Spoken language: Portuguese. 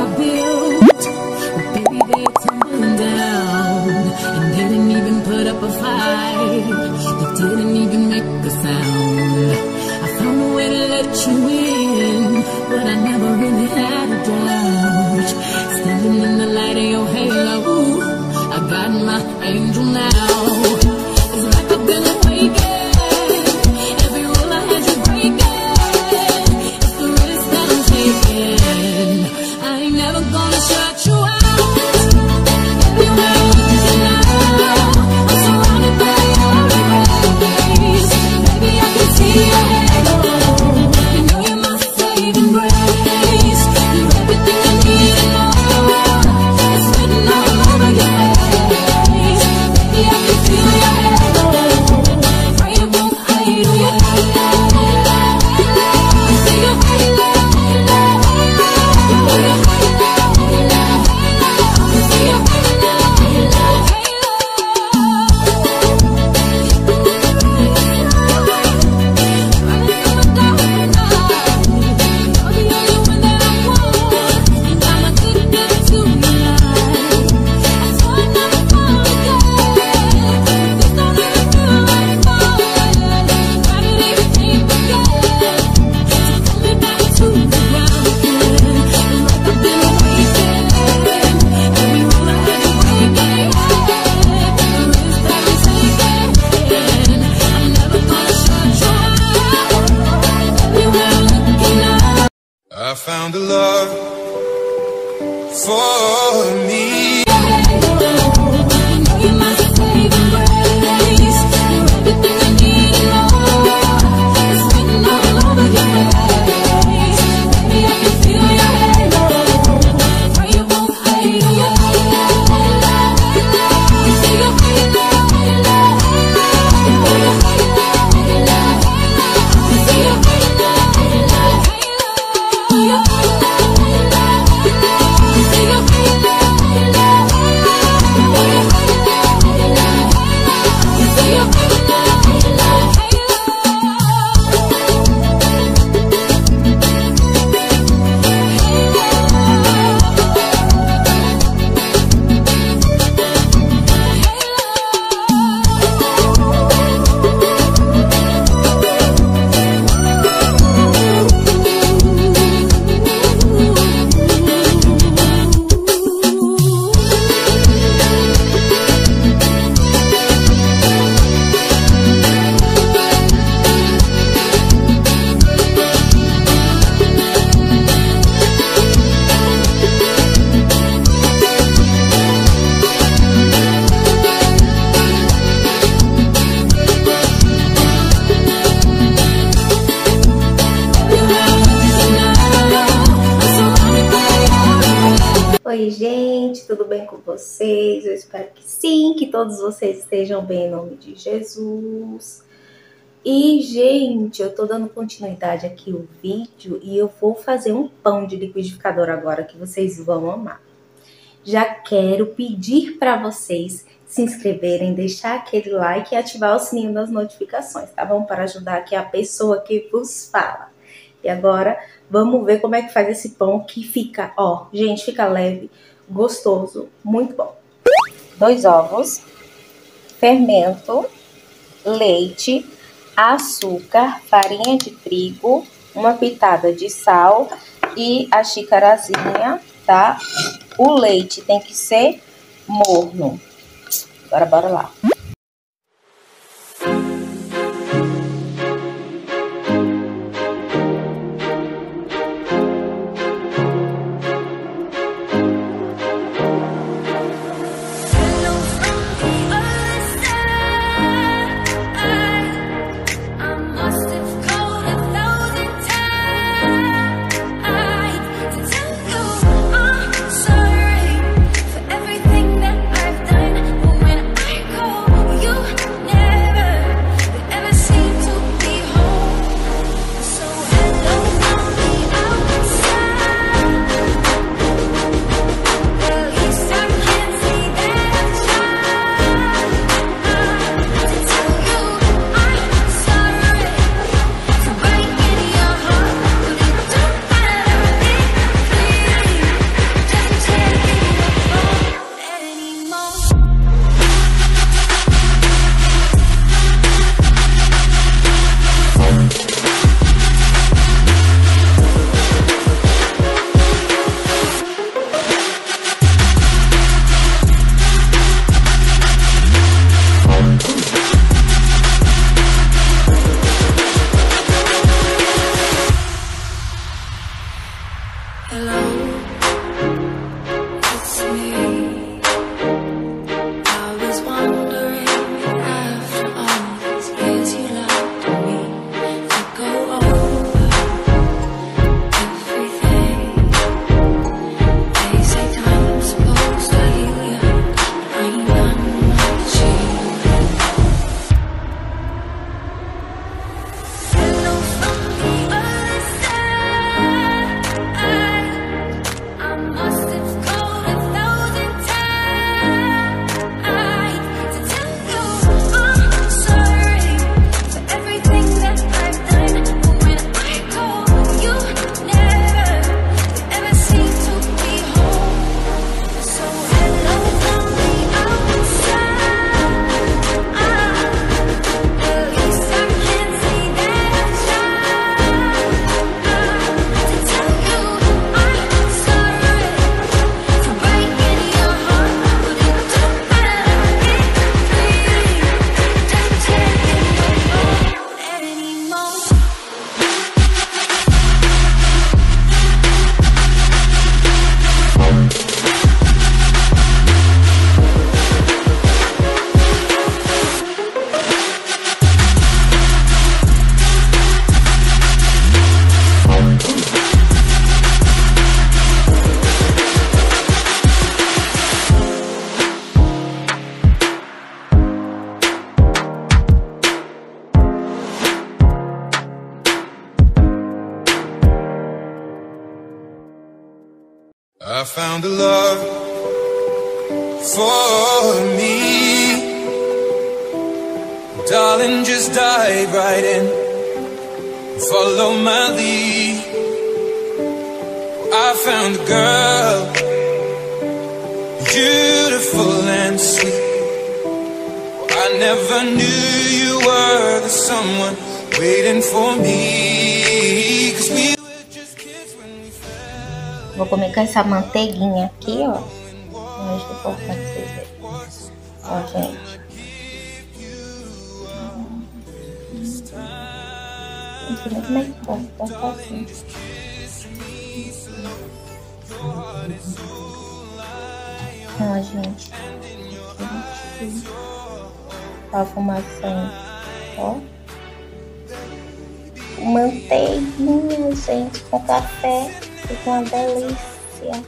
I built, well, baby, they're tumbling down. And they didn't even put up a fight, they didn't even make a sound. I found a way to let you in, but I never really had a doubt. Standing in the light of your halo, I got my angel now. It's like I've been awakened, every rule I had you breaking. It's the risk that I'm taking, I ain't never gonna shut you out. Everywhere I look now, I'm surrounded by your embrace. Baby, I can see your halo, you know you're my saving grace. You're everything I need and more, it's written all over your face. Baby, I can feel your halo, pray it won't fade away. See your halo, see your I found a love for me. you're my saving grace. You're everything I need and more, it's written all over your face. Baby, I can feel your halo, pray it won't fade away. See your halo, see your Oi gente, tudo bem com vocês? Eu espero que sim, que todos vocês estejam bem em nome de Jesus. E gente, eu tô dando continuidade aqui ao vídeo e eu vou fazer um pão de liquidificador agora que vocês vão amar. Já quero pedir para vocês se inscreverem, deixar aquele like e ativar o sininho das notificações, tá bom? Para ajudar aqui a pessoa que vos fala. E agora vamos ver como é que faz esse pão que fica, ó, gente, fica leve, gostoso, muito bom. 2 ovos, fermento, leite, açúcar, farinha de trigo, uma pitada de sal e a xicarazinha, tá? O leite tem que ser morno. Agora bora lá. sorry for everything that I've done, but when I go I found a love for me. Darling, just dive right in, follow my lead. I found a girl, beautiful and sweet. I never knew you were the someone waiting for me. 'Cause we were just kids when we fell. Vou comer com essa manteiguinha aqui, ó. Deixa eu colocar pra vocês verem. Ó, gente. Não sei nem como é que tá assim. Ó, gente. Ó a fumaça saindo. Ó. Manteiguinha, gente, com café. Fica uma delícia.